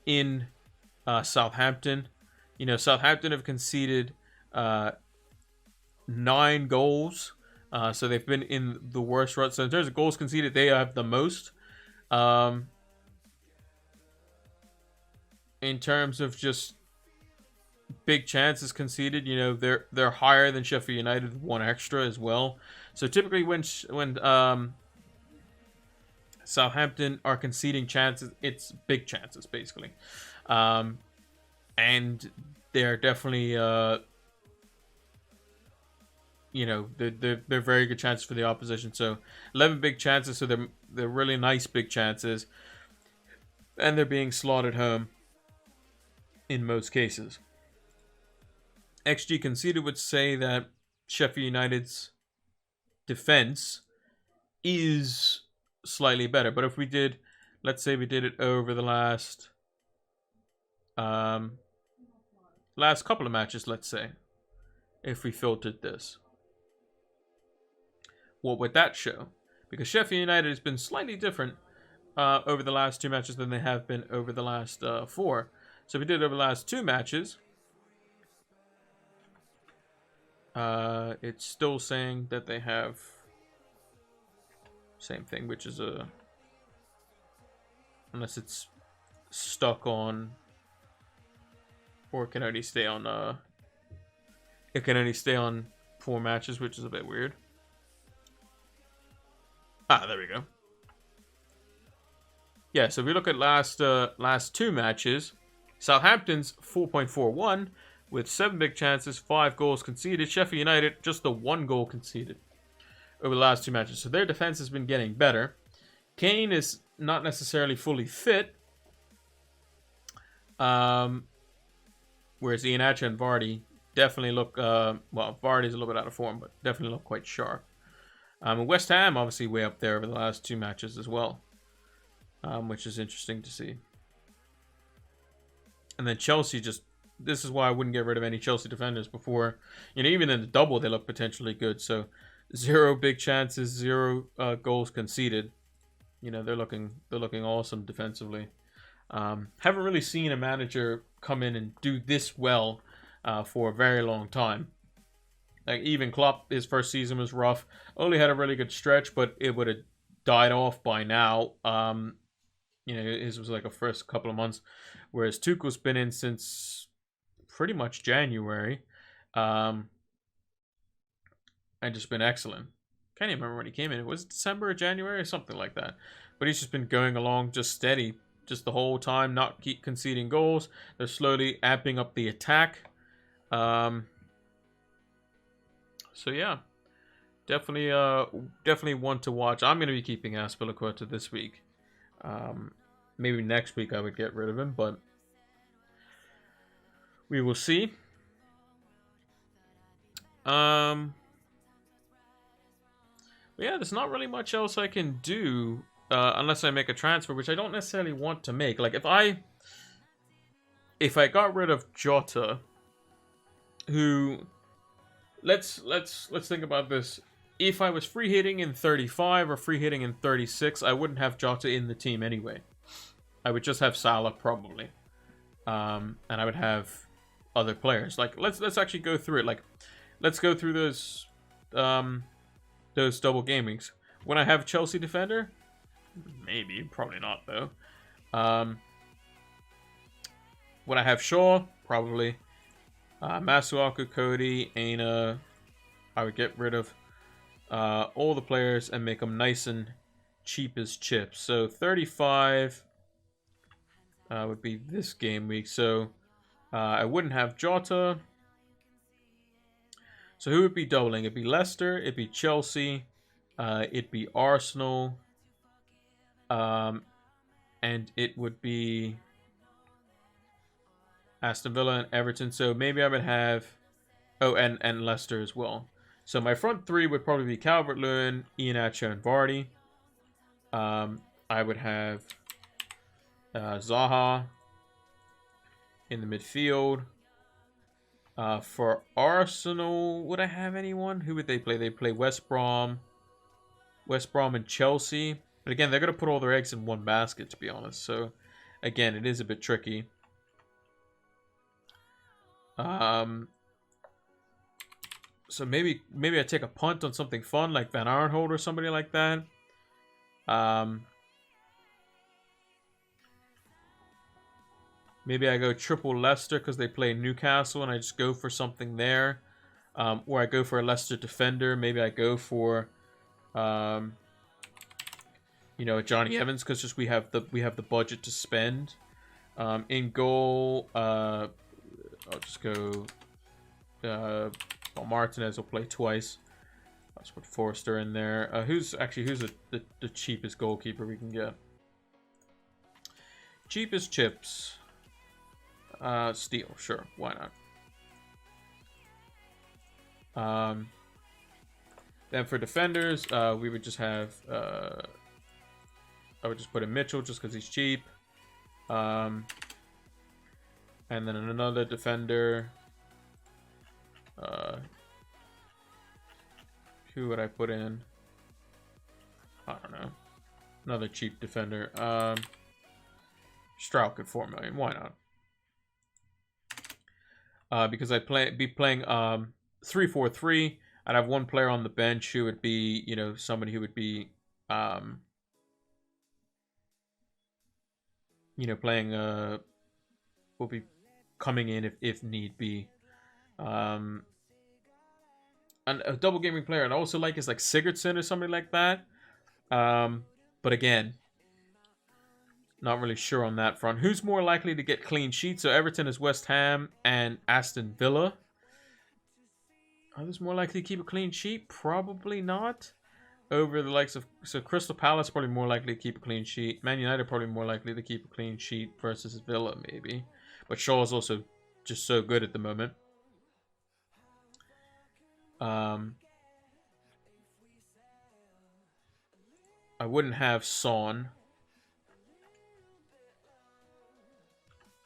in Southampton. You know, Southampton have conceded 9 goals. So they've been in the worst rut. So in terms of goals conceded, they have the most. In terms of just big chances conceded, you know, they're higher than Sheffield United with 1 extra as well. So typically when Southampton are conceding chances, it's big chances basically, and they're definitely you know, they're very good chances for the opposition. So 11 big chances, so they're really nice big chances, and they're being slaughtered home in most cases. XG conceded would say that Sheffield United's defense is slightly better, but if we did, let's say we did it over the last couple of matches, let's say, if we filtered this, what would that show? Because Sheffield United has been slightly different over the last 2 matches than they have been over the last 4. So we did over the last 2 matches. It's still saying that they have same thing, which is unless it's stuck on, or it can only stay on 4 matches, which is a bit weird. There we go. Yeah, so if we look at last 2 matches, Southampton's 4.41 with 7 big chances, 5 goals conceded. Sheffield United just the 1 goal conceded over the last 2 matches. So their defense has been getting better. Kane is not necessarily fully fit, whereas Iheanacho and Vardy definitely look well, Vardy's a little bit out of form, but definitely look quite sharp. West Ham obviously way up there over the last 2 matches as well, which is interesting to see. And then Chelsea, just this is why I wouldn't get rid of any Chelsea defenders before. You know, even in the double, they look potentially good. So 0 big chances, 0 goals conceded. You know, they're looking awesome defensively. Haven't really seen a manager come in and do this well for a very long time. Like even Klopp, his first season was rough. Only had a really good stretch, but it would have died off by now. You know, his was like a first couple of months, whereas Tuchel's been in since pretty much January, and just been excellent. Can't even remember when he came in. It was December or January or something like that. But he's just been going along just steady, just the whole time, not keep conceding goals. They're slowly amping up the attack. So yeah, definitely one to watch. I'm going to be keeping Azpilicueta this week. Maybe next week I would get rid of him, but we will see. Yeah, there's not really much else I can do unless I make a transfer, which I don't necessarily want to make. Like if I got rid of Jota, who let's think about this. If I was free hitting in 35 or free hitting in 36, I wouldn't have Jota in the team anyway. I would just have Salah probably, and I would have other players. Like let's actually go through it. Like let's go through those double game weeks. When I have Chelsea defender, maybe, probably not though. When I have Shaw, probably. Masuaku, Cody, Aina, I would get rid of all the players and make them nice and cheap as chips. So 35 would be this game week. So I wouldn't have Jota. So who would be doubling? It'd be Leicester, it'd be Chelsea, it'd be Arsenal, and it would be Aston Villa and Everton. So maybe I would have, oh, and Leicester as well. So my front three would probably be Calvert-Lewin, Iheanacho, and Vardy. I would have Zaha in the midfield. For Arsenal, would I have anyone? Who would they play? They play West Brom and Chelsea. But again, they're going to put all their eggs in one basket, to be honest. So, again, it is a bit tricky. So maybe I take a punt on something fun like Van Aanholt or somebody like that. Maybe I go triple Leicester because they play Newcastle and I just go for something there. Or I go for a Leicester defender. Maybe I go for Johnny Evans because just we have the budget to spend. In goal, I'll just go Martinez will play twice. I'll just put Forster in there. Who's the cheapest goalkeeper we can get? Cheapest chips. Steele, sure, why not? Then for defenders, we would just have I would just put in Mitchell just because he's cheap. And then another defender. Who would I put in? I don't know. Another cheap defender. Strauch at 4 million. Why not? Because I'd be playing 3-4-3. I'd have one player on the bench who would be, somebody who would be, playing, will be coming in if need be. And a double gaming player I'd also like is like Sigurdsson or somebody like that. But again, not really sure on that front. Who's more likely to get clean sheets? So Everton is West Ham and Aston Villa. Are those more likely to keep a clean sheet? Probably not. Over the likes of... So Crystal Palace probably more likely to keep a clean sheet. Man United probably more likely to keep a clean sheet versus Villa maybe. But Shaw is also just so good at the moment. I wouldn't have Son.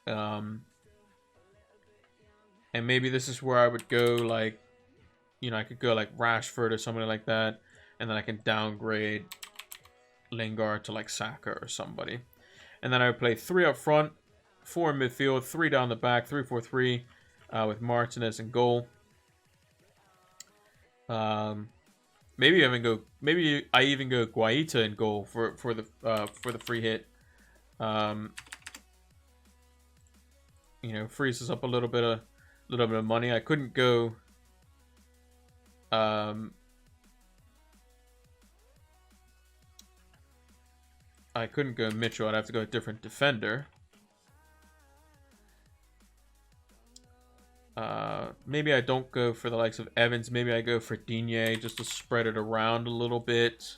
And maybe this is where I would go like, I could go like Rashford or somebody like that. And then I can downgrade Lingard to like Saka or somebody. And then I would play 3 up front, 4 in midfield, 3 down the back, 3-4-3 with Martinez in goal. Maybe I even go Guaita in goal for the free hit. Frees us up a little bit of money. I couldn't go. I couldn't go Mitchell. I'd have to go a different defender. Maybe I don't go for the likes of Evans. Maybe I go for Digne just to spread it around a little bit.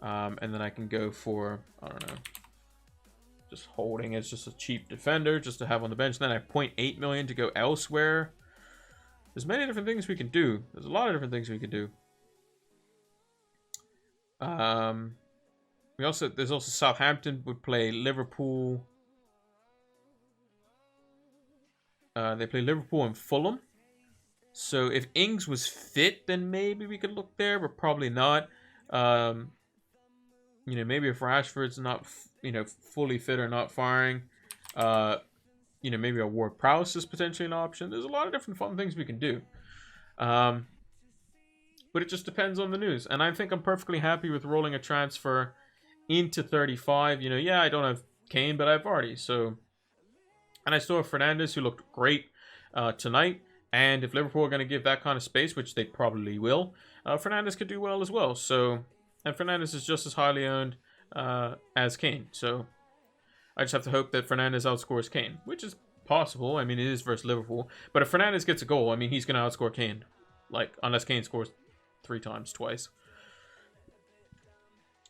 And then I can go for, I don't know, just Holding as just a cheap defender just to have on the bench. Then I have 0.8 million to go elsewhere. There's many different things we can do. There's a lot of different things we can do. There's also Southampton would play Liverpool. They play Liverpool and Fulham. So if Ings was fit, then maybe we could look there, but probably not. Maybe if Rashford's not, fully fit or not firing, maybe a Ward-Prowse is potentially an option. There's a lot of different fun things we can do. But it just depends on the news. And I think I'm perfectly happy with rolling a transfer into 35. Yeah, I don't have Kane, but I have Vardy. So, and I still have Fernandes, who looked great tonight. And if Liverpool are going to give that kind of space, which they probably will, Fernandes could do well as well. So, and Fernandes is just as highly owned as Kane. So, I just have to hope that Fernandes outscores Kane, which is possible. I mean, it is versus Liverpool. But if Fernandes gets a goal, I mean, he's going to outscore Kane. Like, unless Kane scores 3 times, twice.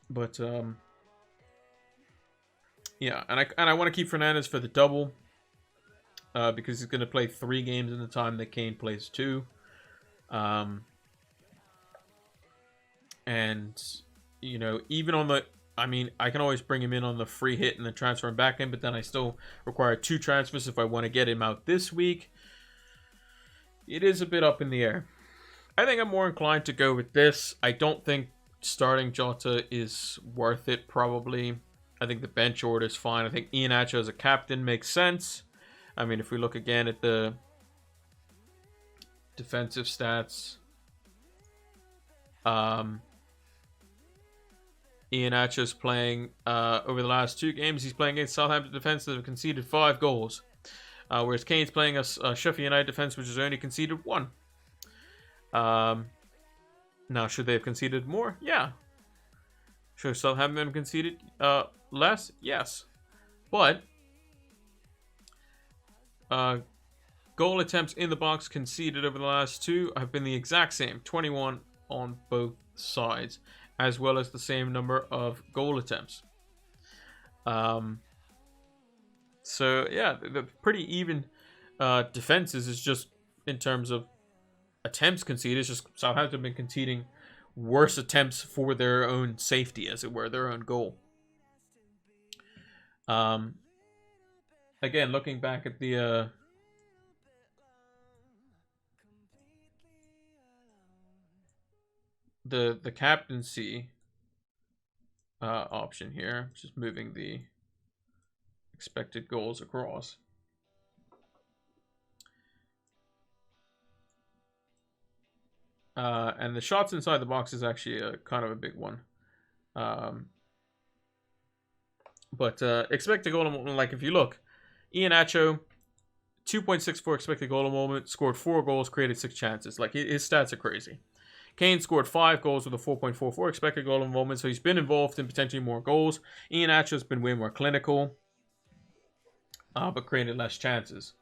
But, yeah. And I want to keep Fernandes for the double. Because he's going to play 3 games in the time that Kane plays 2. And, you know, even on the... I mean, I can always bring him in on the free hit and then transfer him back in, but then I still require 2 transfers if I want to get him out this week. It is a bit up in the air. I think I'm more inclined to go with this. I don't think starting Jota is worth it, probably. I think the bench order is fine. I think Iheanacho as a captain makes sense. I mean, if we look again at the defensive stats, Iheanacho's playing over the last 2 games. He's playing against Southampton defense that have conceded 5 goals. Whereas Kane's playing a Sheffield United defense which has only conceded 1. Now, should they have conceded more? Yeah. Should Southampton have conceded less? Yes. But goal attempts in the box conceded over the last 2 have been the exact same, 21 on both sides, as well as the same number of goal attempts. So yeah, the pretty even defenses is just in terms of attempts conceded. It's just Southampton have been conceding worse attempts for their own safety, as it were, their own goal. Again, looking back at the captaincy option here, just moving the expected goals across. And the shots inside the box is actually a kind of a big one. But expected goal involvement, like if you look, Iheanacho, 2.64 expected goal involvement, scored 4 goals, created 6 chances. Like, his stats are crazy. Kane scored 5 goals with a 4.44 expected goal involvement, so he's been involved in potentially more goals. Iheanacho's been way more clinical, but created less chances.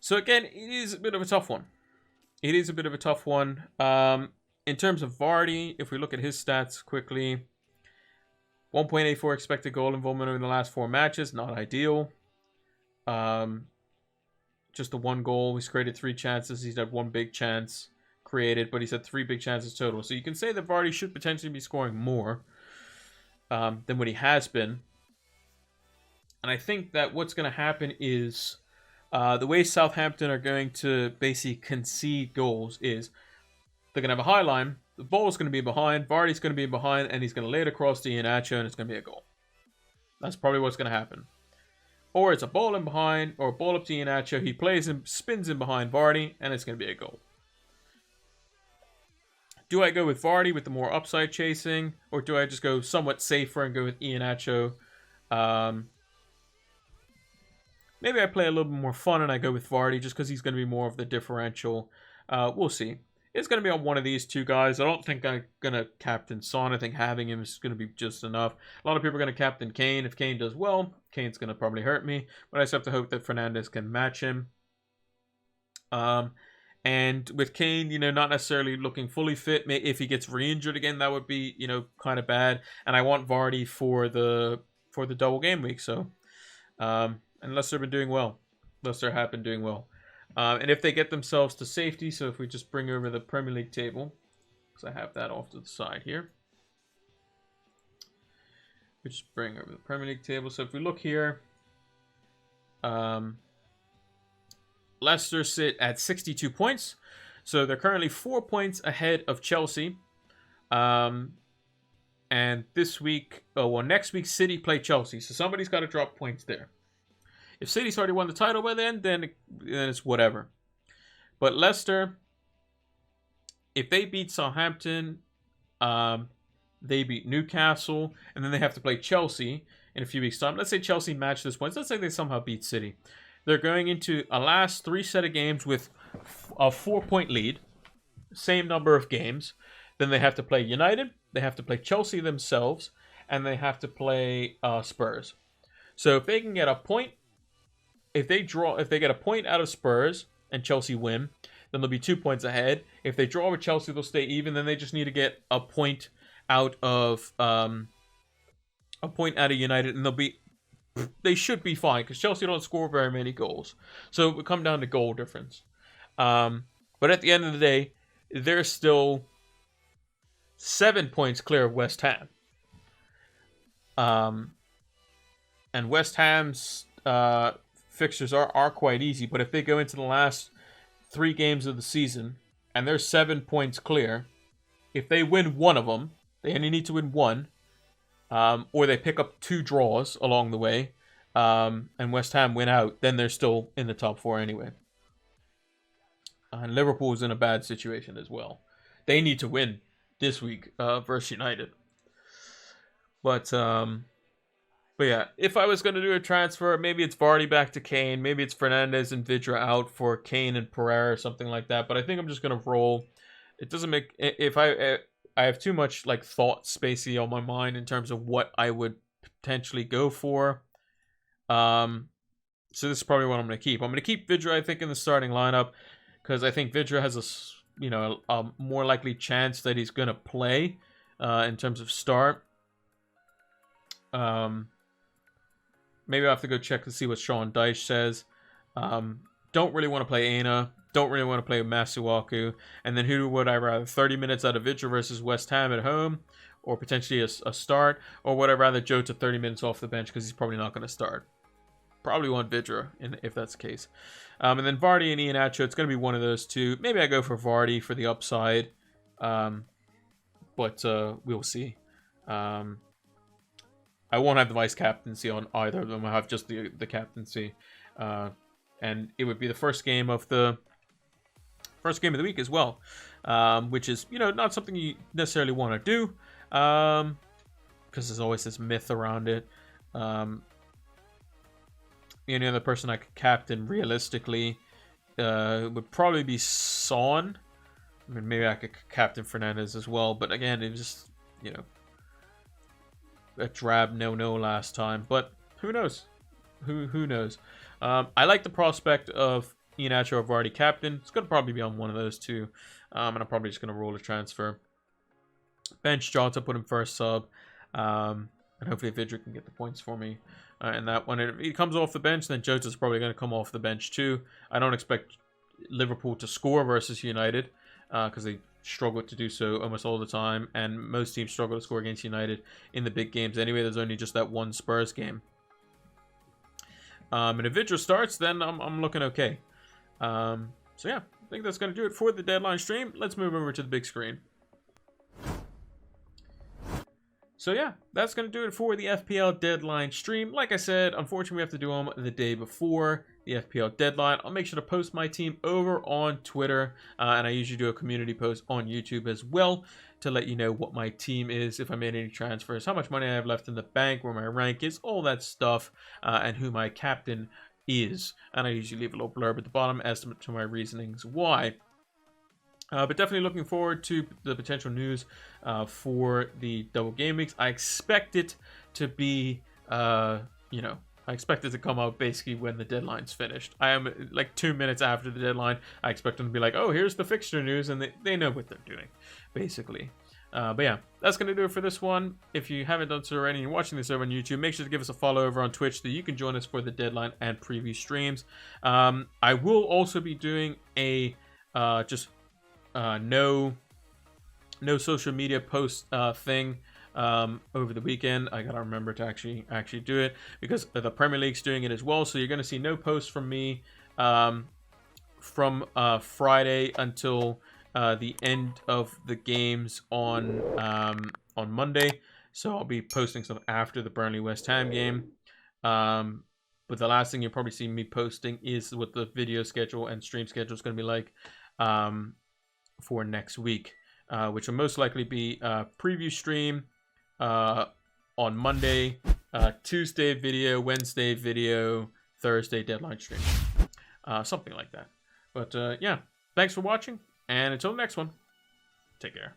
So again, it is a bit of a tough one. It is a bit of a tough one. In terms of Vardy, if we look at his stats quickly, 1.84 expected goal involvement in the last 4 matches, not ideal. Just the 1 goal. He's created 3 chances. He's had 1 big chance created, but he's had 3 big chances total. So you can say that Vardy should potentially be scoring more than what he has been. And I think that what's going to happen is the way Southampton are going to basically concede goals is they're going to have a high line. The ball's going to be behind. Vardy's going to be behind, and he's going to lay it across to Iheanacho, and it's going to be a goal. That's probably what's going to happen. Or it's a ball in behind, or a ball up to Iheanacho. He plays and spins in behind Vardy, and it's going to be a goal. Do I go with Vardy with the more upside chasing, or do I just go somewhat safer and go with Iheanacho? Maybe I play a little bit more fun and I go with Vardy just because he's going to be more of the differential. We'll see. It's going to be on one of these 2 guys. I don't think I'm going to captain Son. I think having him is going to be just enough. A lot of people are going to captain Kane. If Kane does well, Kane's going to probably hurt me. But I just have to hope that Fernandes can match him. And with Kane, you know, not necessarily looking fully fit. If he gets re-injured again, that would be, you know, kind of bad. And I want Vardy for the double game week. So, and Leicester have been doing well. Leicester have been doing well. And if they get themselves to safety, so if we just bring over the Premier League table, because I have that off to the side here. We just bring over the Premier League table. So if we look here, Leicester sit at 62 points. So they're currently 4 points ahead of Chelsea. And this week, next week, City play Chelsea. So somebody's got to drop points there. If City's already won the title by then it's whatever. But Leicester, if they beat Southampton, they beat Newcastle, and then they have to play Chelsea in a few weeks' time. Let's say Chelsea match this points. Let's say they somehow beat City. They're going into a last 3 set of games with a 4-point lead, same number of games. Then they have to play United, they have to play Chelsea themselves, and they have to play Spurs. So if they can get a point, if they get a point out of Spurs and Chelsea win, then they'll be 2 points ahead. If they draw with Chelsea, they'll stay even. Then they just need to get a point out of United, and they should be fine because Chelsea don't score very many goals. So it would come down to goal difference. But at the end of the day, they're still 7 points clear of West Ham. And West Ham's fixtures are quite easy, but if they go into the last 3 games of the season and they're 7 points clear, if they win one of them, they only need to win one, or they pick up 2 draws along the way, and West Ham win out, then they're still in the top 4 anyway. And Liverpool's in a bad situation as well. They need to win this week versus United. But yeah, if I was going to do a transfer, maybe it's Vardy back to Kane. Maybe it's Fernandes and Vidra out for Kane and Pereira or something like that. But I think I'm just going to roll. It doesn't make... If I have too much like thought spacey on my mind in terms of what I would potentially go for. So this is probably what I'm going to keep. I'm going to keep Vidra, I think, in the starting lineup because I think Vidra has a more likely chance that he's going to play in terms of start. Maybe I'll have to go check to see what Sean Dyche says. Don't really want to play Aina. Don't really want to play Masuaku. And then who would I rather? 30 minutes out of Vidra versus West Ham at home? Or potentially a start? Or would I rather Jota 30 minutes off the bench because he's probably not going to start? Probably want Vidra if that's the case. And then Vardy and Iheanacho. It's going to be one of those two. Maybe I go for Vardy for the upside. But we'll see. I won't have the vice captaincy on either of them. I'll have just the captaincy, and it would be the first game of the week as well, which is not something you necessarily want to do, because there's always this myth around it. The only other person I could captain realistically would probably be Son. I mean, maybe I could captain Fernandes as well, but again, it was just a drab no last time, but who knows? Who knows? I like the prospect of Iheanacho or Vardy captain. It's gonna probably be on one of those two, and I'm probably just gonna roll a transfer. Bench Jota, put him first sub, and hopefully Vidra can get the points for me. And that when he comes off the bench, then Jota's probably gonna come off the bench too. I don't expect Liverpool to score versus United because they struggle to do so almost all the time, and most teams struggle to score against United in the big games anyway. There's only just that one Spurs game, and if Vidra starts, then I'm looking okay. So yeah, I think that's going to do it for the deadline stream. Let's move over to the big screen. So yeah, that's going to do it for the FPL deadline stream. Like I said, unfortunately we have to do them the day before the FPL deadline. I'll make sure to post my team over on Twitter, and I usually do a community post on YouTube as well to let you know what my team is, if I made any transfers, how much money I have left in the bank, where my rank is, all that stuff, and who my captain is. And I usually leave a little blurb at the bottom, estimate to my reasonings why. But definitely looking forward to the potential news for the double game weeks. I expect it to be, I expect it to come out basically when the deadline's finished. I am like 2 minutes after the deadline. I expect them to be like, oh, here's the fixture news, and they know what they're doing, basically. But yeah, that's going to do it for this one. If you haven't done so already and you're watching this over on YouTube, make sure to give us a follow over on Twitch so that you can join us for the deadline and preview streams. I will also be doing a no social media post thing over the weekend. I gotta remember to actually do it because the Premier League's doing it as well. So you're gonna see no posts from me from Friday until the end of the games on Monday. So I'll be posting stuff after the Burnley West Ham game. But the last thing you'll probably see me posting is what the video schedule and stream schedule is going to be like for next week, which will most likely be a preview stream on Monday, Tuesday video, Wednesday video, Thursday deadline stream, something like that. But yeah, thanks for watching, and until the next one, take care.